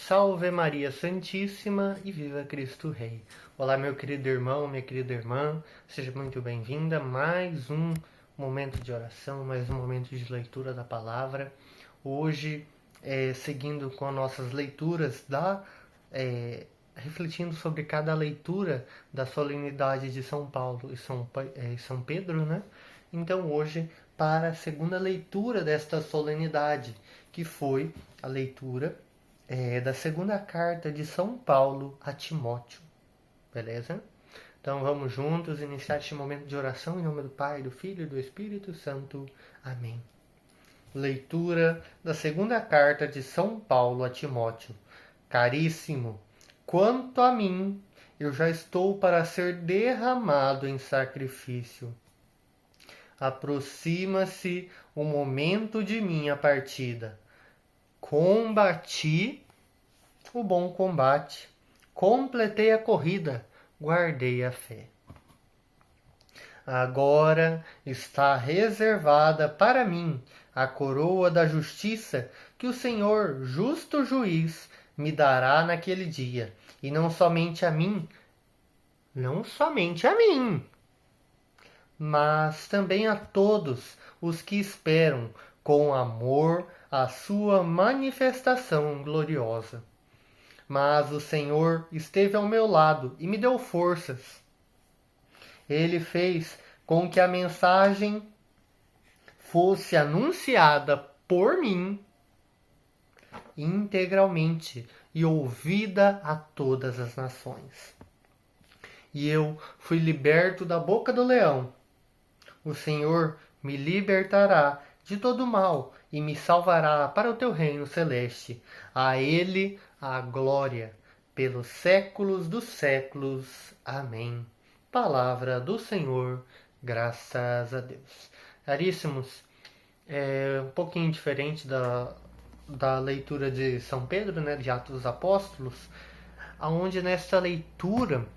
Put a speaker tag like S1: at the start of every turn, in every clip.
S1: Salve Maria Santíssima e viva Cristo Rei. Olá, meu querido irmão, minha querida irmã, seja muito bem-vinda a mais um momento de oração, mais um momento de leitura da palavra. Hoje, seguindo com as nossas leituras, refletindo sobre cada leitura da solenidade de São Paulo e São Pedro, né? Então, hoje, para a segunda leitura desta solenidade, que foi a leitura da segunda carta de São Paulo a Timóteo, beleza? Então vamos juntos iniciar este momento de oração em nome do Pai, do Filho e do Espírito Santo. Amém. Leitura da segunda carta de São Paulo a Timóteo. Caríssimo, quanto a mim, eu já estou para ser derramado em sacrifício. Aproxima-se o momento de minha partida. Combati o bom combate, completei a corrida, guardei a fé. Agora está reservada para mim a coroa da justiça que o Senhor, justo juiz, me dará naquele dia, e não somente a mim, mas também a todos os que esperam com amor a sua manifestação gloriosa. Mas o Senhor esteve ao meu lado e me deu forças. Ele fez com que a mensagem fosse anunciada por mim integralmente e ouvida a todas as nações. E eu fui liberto da boca do leão. O Senhor me libertará de todo mal e me salvará para o teu reino celeste. A Ele a glória pelos séculos dos séculos. Amém. Palavra do Senhor, graças a Deus. Caríssimos, um pouquinho diferente da leitura de São Pedro, né, de Atos dos Apóstolos, onde nesta leitura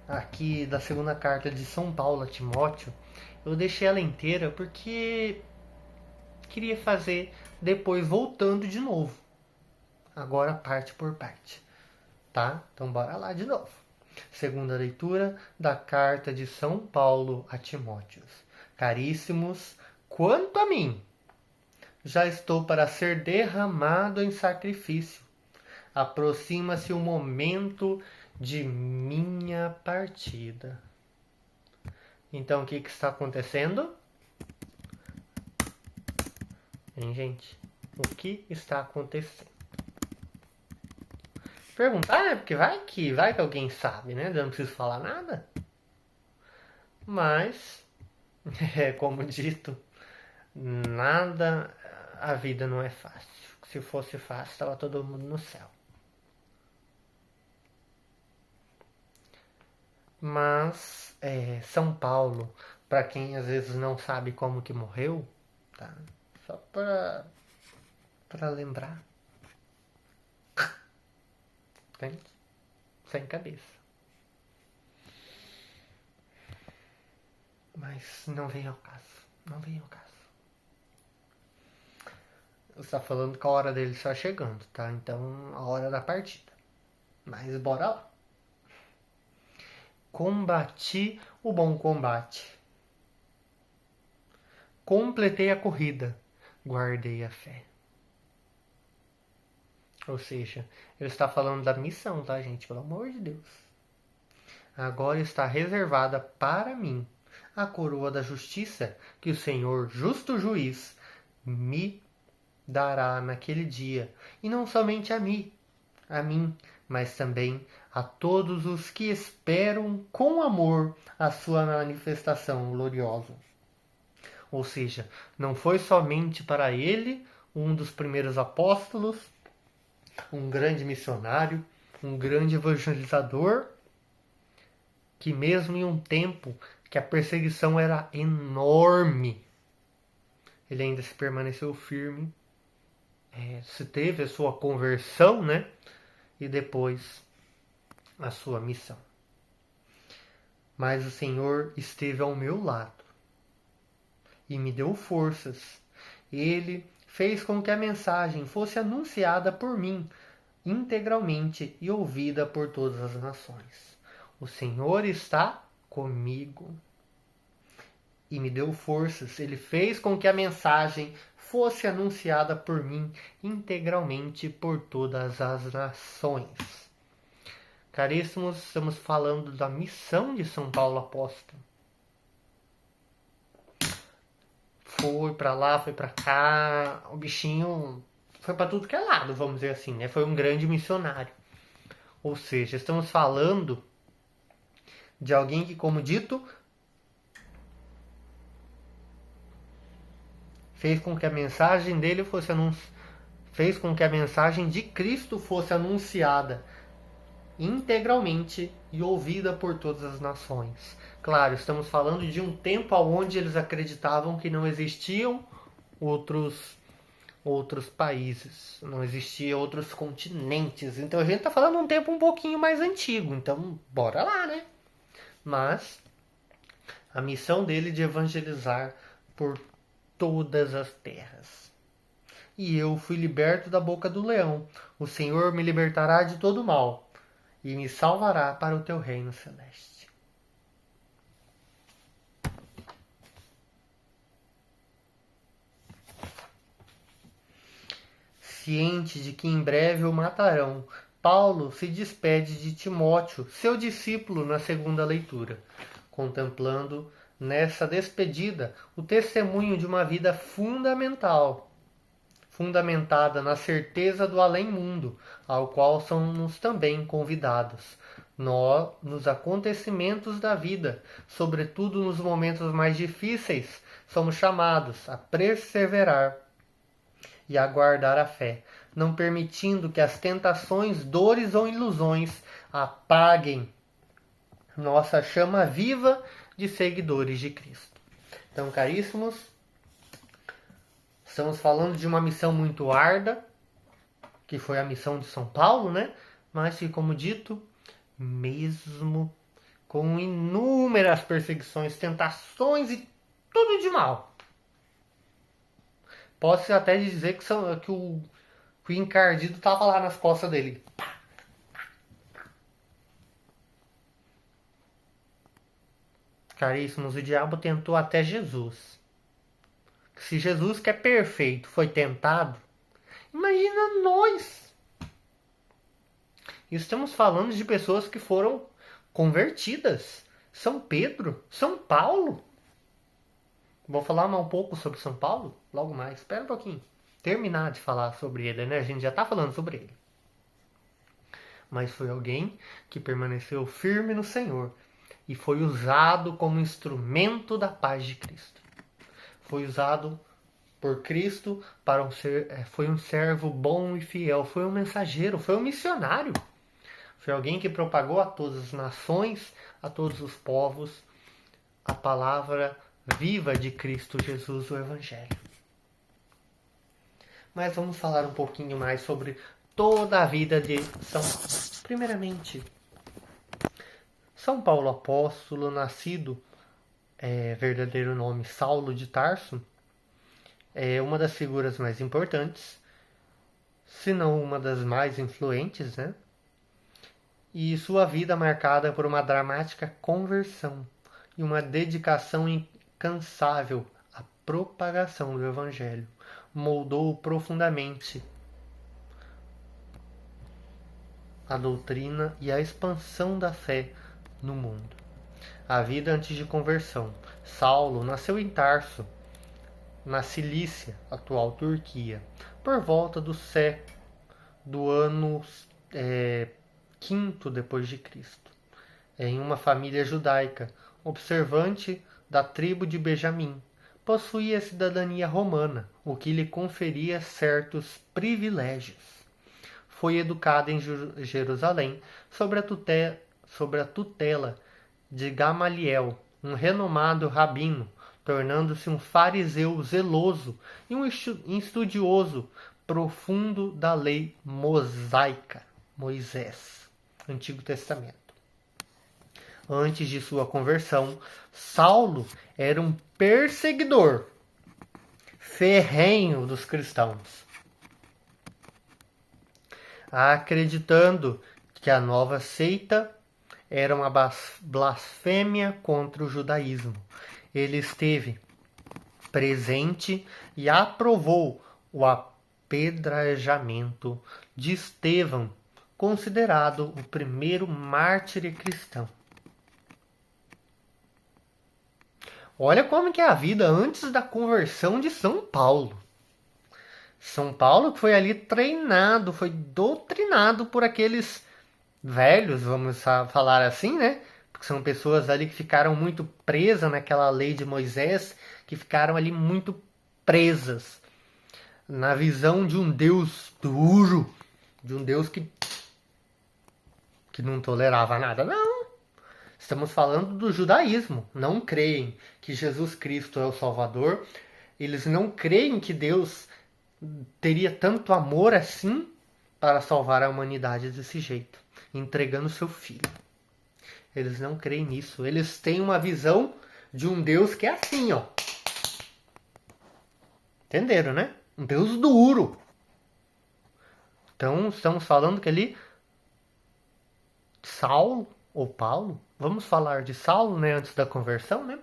S1: aqui da segunda carta de São Paulo a Timóteo, eu deixei ela inteira porque queria fazer depois voltando de novo. Agora parte por parte, tá? Então bora lá de novo. Segunda leitura da carta de São Paulo a Timóteo. Caríssimos, quanto a mim, já estou para ser derramado em sacrifício. Aproxima-se o momento de minha partida. Então, o que está acontecendo? Hein, gente? O que está acontecendo? Perguntar, porque vai que alguém sabe, né? Eu não preciso falar nada. Mas, como dito, a vida não é fácil. Se fosse fácil, estava todo mundo no céu. Mas São Paulo, para quem às vezes não sabe como que morreu, tá? Só para lembrar, entende? Sem cabeça. Mas não vem ao caso, não vem ao caso. Você está falando que a hora dele está chegando, tá? Então, a hora da partida. Mas bora lá. Combati o bom combate. Completei a corrida. Guardei a fé. Ou seja, ele está falando da missão, tá, gente? Pelo amor de Deus. Agora está reservada para mim a coroa da justiça que o Senhor, justo juiz, me dará naquele dia. E não somente a mim, mas também a todos os que esperam com amor a sua manifestação gloriosa. Ou seja, não foi somente para ele, um dos primeiros apóstolos, um grande missionário, um grande evangelizador, que mesmo em um tempo que a perseguição era enorme, ele ainda se permaneceu firme, se teve a sua conversão, né? E depois a sua missão. Mas o Senhor esteve ao meu lado e me deu forças. Ele fez com que a mensagem fosse anunciada por mim integralmente e ouvida por todas as nações. O Senhor está comigo e me deu forças. Ele fez com que a mensagem fosse anunciada por mim integralmente por todas as nações. Caríssimos, estamos falando da missão de São Paulo Apóstolo. Foi para lá, foi para cá, o bichinho foi para tudo que é lado, vamos dizer assim, né? Foi um grande missionário. Ou seja, estamos falando de alguém que, como dito, fez com que a mensagem dele fosse fez com que a mensagem de Cristo fosse anunciada integralmente e ouvida por todas as nações. Claro, estamos falando de um tempo onde eles acreditavam que não existiam outros países, não existiam outros continentes. Então a gente está falando de um tempo um pouquinho mais antigo. Então, bora lá, né? Mas a missão dele de evangelizar por todas as terras. E eu fui liberto da boca do leão. O Senhor me libertará de todo mal e me salvará para o teu reino celeste. Ciente de que em breve o matarão, Paulo se despede de Timóteo, seu discípulo, na segunda leitura, contemplando nessa despedida o testemunho de uma vida fundamentada na certeza do além-mundo, ao qual somos também convidados. Nós, nos acontecimentos da vida, sobretudo nos momentos mais difíceis, somos chamados a perseverar e a guardar a fé, não permitindo que as tentações, dores ou ilusões apaguem nossa chama viva de seguidores de Cristo. Então, caríssimos, estamos falando de uma missão muito árdua, que foi a missão de São Paulo, né? Mas que, como dito, mesmo com inúmeras perseguições, tentações e tudo de mal, pode-se até dizer que o encardido estava lá nas costas dele. Caríssimos, o diabo tentou até Jesus. Se Jesus, que é perfeito, foi tentado, imagina nós. Estamos falando de pessoas que foram convertidas. São Pedro, São Paulo. Vou falar um pouco sobre São Paulo logo mais. Espera um pouquinho. Terminar de falar sobre ele, né? A gente já está falando sobre ele. Mas foi alguém que permaneceu firme no Senhor e foi usado como instrumento da paz de Cristo. Foi usado por Cristo para foi um servo bom e fiel, foi um mensageiro, foi um missionário. Foi alguém que propagou a todas as nações, a todos os povos, a palavra viva de Cristo Jesus, o Evangelho. Mas vamos falar um pouquinho mais sobre toda a vida de São Paulo. Primeiramente, São Paulo Apóstolo, nascido, verdadeiro nome Saulo de Tarso, é uma das figuras mais importantes, se não uma das mais influentes, né? E sua vida marcada por uma dramática conversão e uma dedicação incansável à propagação do Evangelho, moldou profundamente a doutrina e a expansão da fé no mundo. A vida antes de conversão. Saulo nasceu em Tarso, na Cilícia, atual Turquia, por volta do ano quinto depois de Cristo, em uma família judaica, observante da tribo de Benjamim. Possuía cidadania romana, o que lhe conferia certos privilégios. Foi educado em Jerusalém sob a tutela de Gamaliel, um renomado rabino, tornando-se um fariseu zeloso e um estudioso profundo da lei mosaica, Moisés, Antigo Testamento. Antes de sua conversão, Saulo era um perseguidor ferrenho dos cristãos, acreditando que a nova seita era uma blasfêmia contra o judaísmo. Ele esteve presente e aprovou o apedrejamento de Estevão, considerado o primeiro mártir cristão. Olha como que é a vida antes da conversão de São Paulo. São Paulo que foi ali treinado, foi doutrinado por aqueles velhos, vamos falar assim, né? Porque são pessoas ali que ficaram muito presas naquela lei de Moisés, que ficaram ali muito presas na visão de um Deus duro, de um Deus que não tolerava nada. Não. Estamos falando do judaísmo. Não creem que Jesus Cristo é o Salvador. Eles não creem que Deus teria tanto amor assim para salvar a humanidade desse jeito, entregando seu filho. Eles não creem nisso. Eles têm uma visão de um Deus que é assim, ó. Entenderam, né? Um Deus duro. Então, estamos falando que ali Saulo ou Paulo, vamos falar de Saulo, né, antes da conversão, né?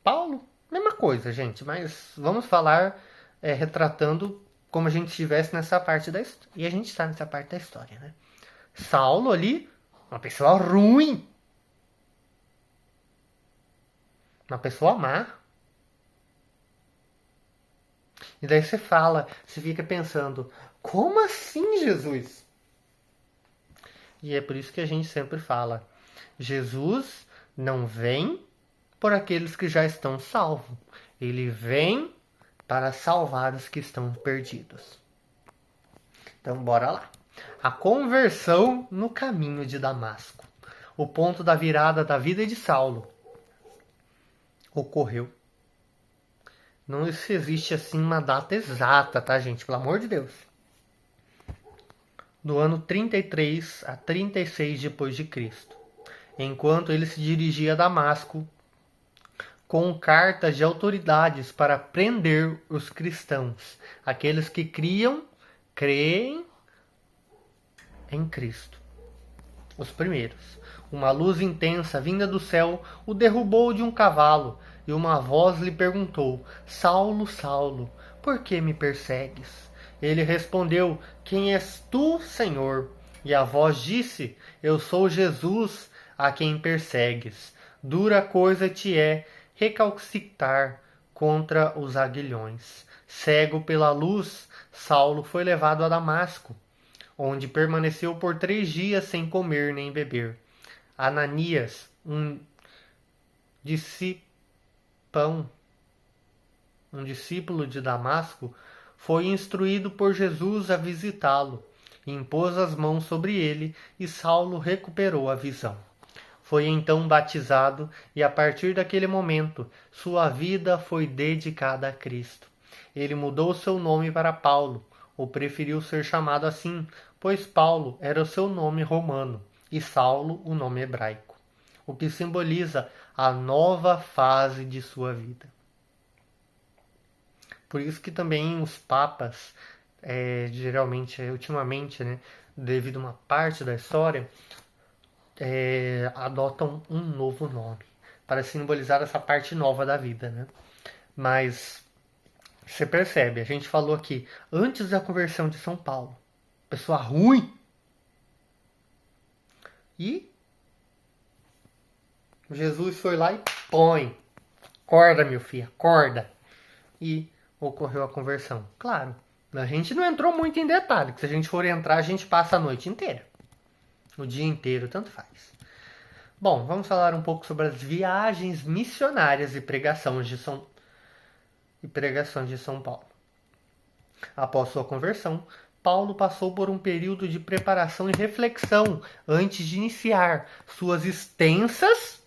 S1: Paulo, mesma coisa, gente, mas vamos falar retratando como a gente estivesse nessa parte da história. E a gente está nessa parte da história, né? Saulo ali, uma pessoa ruim. Uma pessoa má. E daí você fica pensando, como assim, Jesus? E é por isso que a gente sempre fala, Jesus não vem por aqueles que já estão salvos. Ele vem para salvar os que estão perdidos. Então, bora lá. A conversão no caminho de Damasco. O ponto da virada da vida de Saulo ocorreu. Não existe assim uma data exata, tá, gente? Pelo amor de Deus. Do ano 33 a 36 depois de Cristo. Enquanto ele se dirigia a Damasco com cartas de autoridades para prender os cristãos, aqueles que creem em Cristo. Os primeiros. Uma luz intensa vinda do céu o derrubou de um cavalo, e uma voz lhe perguntou: Saulo, Saulo, por que me persegues? Ele respondeu: Quem és tu, Senhor? E a voz disse: Eu sou Jesus, a quem persegues. Dura coisa te é recalcitrar contra os aguilhões. Cego pela luz, Saulo foi levado a Damasco, onde permaneceu por 3 dias sem comer nem beber. Ananias, um discípulo de Damasco, foi instruído por Jesus a visitá-lo, impôs as mãos sobre ele e Saulo recuperou a visão. Foi então batizado e a partir daquele momento sua vida foi dedicada a Cristo. Ele mudou seu nome para Paulo, ou preferiu ser chamado assim, pois Paulo era o seu nome romano e Saulo o nome hebraico, o que simboliza a nova fase de sua vida. Por isso que também os papas, geralmente, ultimamente, né, devido a uma parte da história, adotam um novo nome para simbolizar essa parte nova da vida, né? Mas você percebe, a gente falou aqui antes da conversão de São Paulo, pessoa ruim, e Jesus foi lá e põe, acorda, meu filho, acorda, e ocorreu a conversão. Claro, a gente não entrou muito em detalhe, que se a gente for entrar, a gente passa a noite inteira. O dia inteiro, tanto faz. Bom, vamos falar um pouco sobre as viagens missionárias e pregações de São Paulo. Após sua conversão, Paulo passou por um período de preparação e reflexão antes de iniciar suas extensas,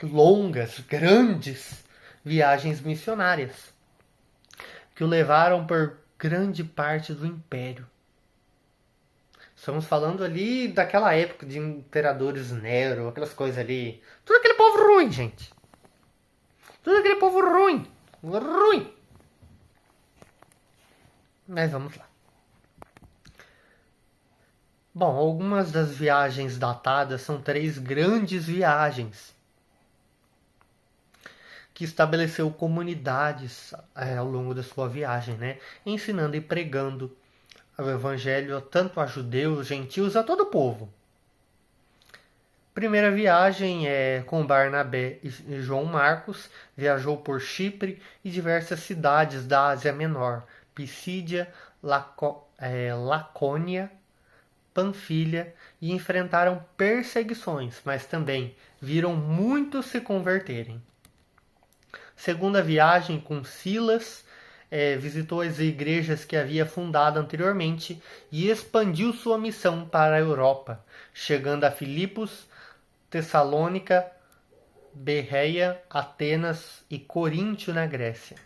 S1: longas, grandes viagens missionárias, que o levaram por grande parte do império. Estamos falando ali daquela época de imperadores Nero, aquelas coisas ali. Tudo aquele povo ruim, gente. Tudo aquele povo ruim. Ruim. Mas vamos lá. Bom, algumas das viagens datadas são 3 grandes viagens que estabeleceu comunidades ao longo da sua viagem, né? Ensinando e pregando o evangelho tanto a judeus, gentios, a todo o povo. Primeira viagem é com Barnabé e João Marcos, viajou por Chipre e diversas cidades da Ásia Menor, Pisídia, Lacônia, Panfilha, e enfrentaram perseguições, mas também viram muitos se converterem. Segunda viagem com Silas, visitou as igrejas que havia fundado anteriormente e expandiu sua missão para a Europa, chegando a Filipos, Tessalônica, Berreia, Atenas e Coríntio na Grécia.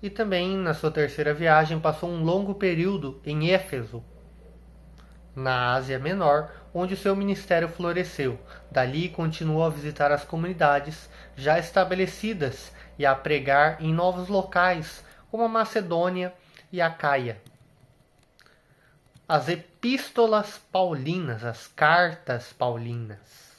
S1: E também, na sua terceira viagem, passou um longo período em Éfeso, na Ásia Menor, onde seu ministério floresceu. Dali continuou a visitar as comunidades já estabelecidas e a pregar em novos locais, como a Macedônia e a Acaia. As epístolas paulinas, as cartas paulinas.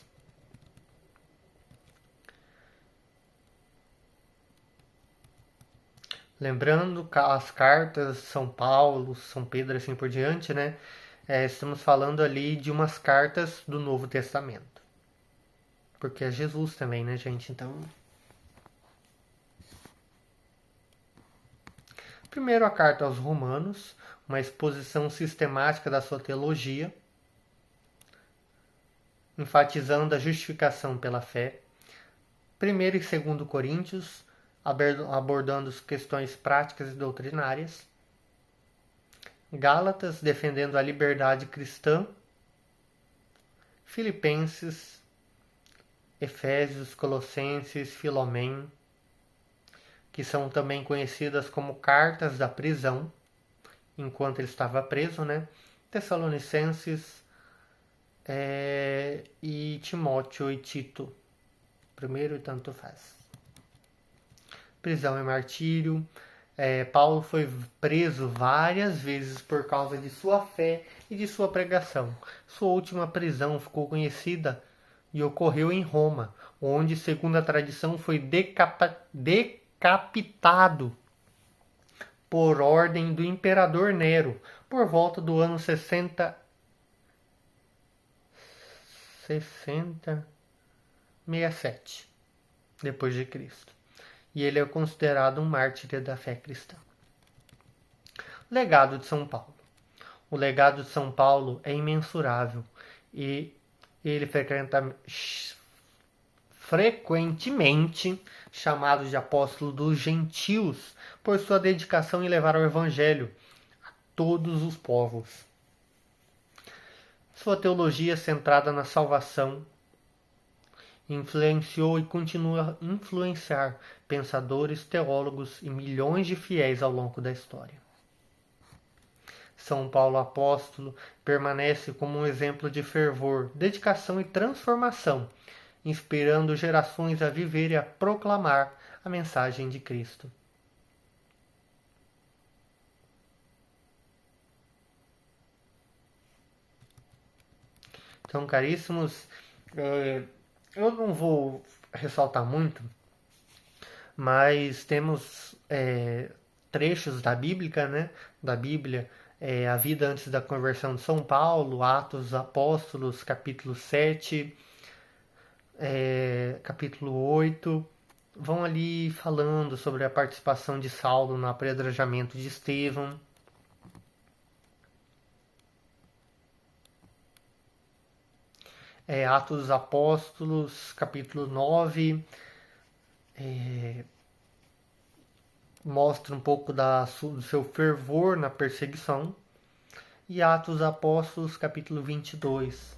S1: Lembrando que as cartas de São Paulo, São Pedro, assim por diante, né? Estamos falando ali de umas cartas do Novo Testamento. Porque é Jesus também, né, gente? Então. Primeiro, a carta aos Romanos, uma exposição sistemática da sua teologia, enfatizando a justificação pela fé. Primeiro e segundo Coríntios, abordando as questões práticas e doutrinárias. Gálatas, defendendo a liberdade cristã. Filipenses, Efésios, Colossenses, Filomeno, que são também conhecidas como cartas da prisão, enquanto ele estava preso, né? Tessalonicenses e Timóteo e Tito. Primeiro e tanto faz. Prisão e martírio. Paulo foi preso várias vezes por causa de sua fé e de sua pregação. Sua última prisão ficou conhecida e ocorreu em Roma, onde, segundo a tradição, foi decapitado por ordem do imperador Nero, por volta do ano 67 depois de Cristo. E ele é considerado um mártir da fé cristã. Legado de São Paulo. O legado de São Paulo é imensurável e ele frequentemente chamado de apóstolo dos gentios por sua dedicação em levar o evangelho a todos os povos. Sua teologia centrada na salvação influenciou e continua a influenciar pensadores, teólogos e milhões de fiéis ao longo da história. São Paulo apóstolo permanece como um exemplo de fervor, dedicação e transformação, inspirando gerações a viver e a proclamar a mensagem de Cristo. Então, caríssimos, eu não vou ressaltar muito, mas temos trechos da Bíblia, né? Da Bíblia, a vida antes da conversão de São Paulo, Atos dos Apóstolos, capítulo 7, capítulo 8, vão ali falando sobre a participação de Saulo no apedrejamento de Estevão. Atos dos Apóstolos, capítulo 9, mostra um pouco do seu fervor na perseguição. E Atos dos Apóstolos, capítulo 22.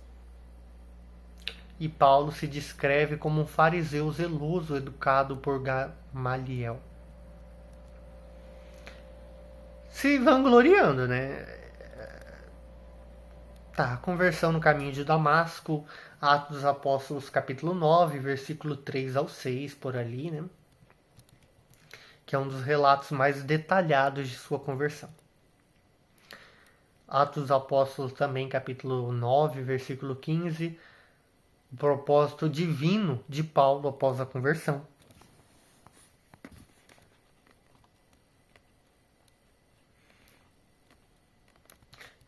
S1: E Paulo se descreve como um fariseu zeloso, educado por Gamaliel. Se vangloriando, né? Conversão no caminho de Damasco, Atos dos Apóstolos, capítulo 9, versículo 3 ao 6, por ali, né? Que é um dos relatos mais detalhados de sua conversão. Atos dos Apóstolos também, capítulo 9, versículo 15, o propósito divino de Paulo após a conversão.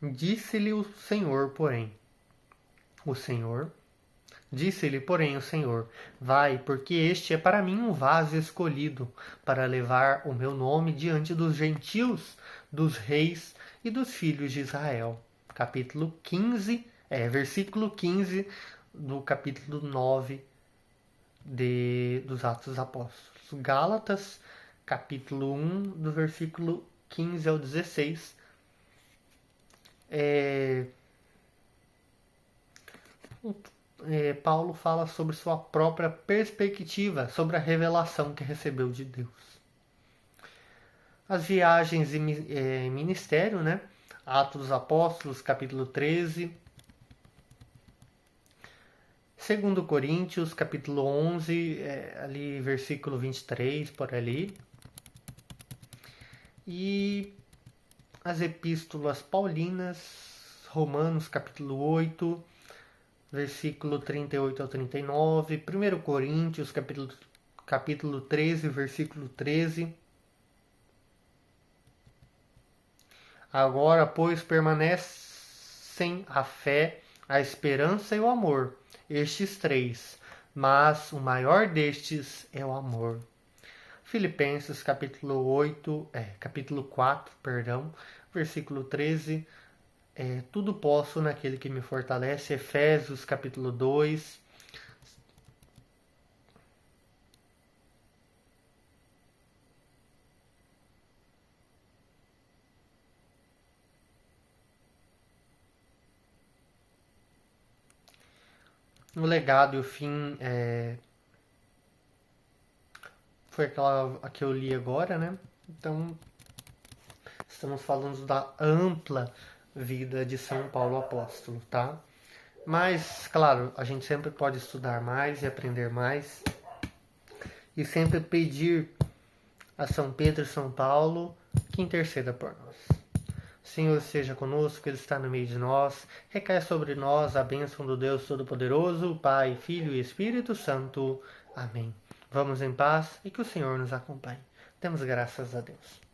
S1: Disse-lhe o Senhor, porém, o Senhor, vai, porque este é para mim um vaso escolhido, para levar o meu nome diante dos gentios, dos reis e dos filhos de Israel. Capítulo 15, versículo 15 do capítulo 9 dos Atos dos Apóstolos. Gálatas, capítulo 1, do versículo 15 ao 16. Paulo fala sobre sua própria perspectiva, sobre a revelação que recebeu de Deus. As viagens e ministério, né? Atos dos Apóstolos, capítulo 13. 2 Coríntios, capítulo 11, ali versículo 23, por ali. E as epístolas paulinas, Romanos, capítulo 8, versículo 38 ao 39, 1 Coríntios, capítulo 13, versículo 13. Agora, pois, permanecem a fé, a esperança e o amor, estes três, mas o maior destes é o amor. Filipenses, capítulo 4, versículo 13. Tudo posso naquele que me fortalece. Efésios, capítulo 2. O legado e o fim foi aquela que eu li agora, né? Então, estamos falando da ampla vida de São Paulo Apóstolo, tá? Mas, claro, a gente sempre pode estudar mais e aprender mais. E sempre pedir a São Pedro e São Paulo que interceda por nós. Senhor esteja conosco, Ele está no meio de nós. Recai sobre nós a bênção do Deus Todo-Poderoso, Pai, Filho e Espírito Santo. Amém. Vamos em paz e que o Senhor nos acompanhe. Demos graças a Deus.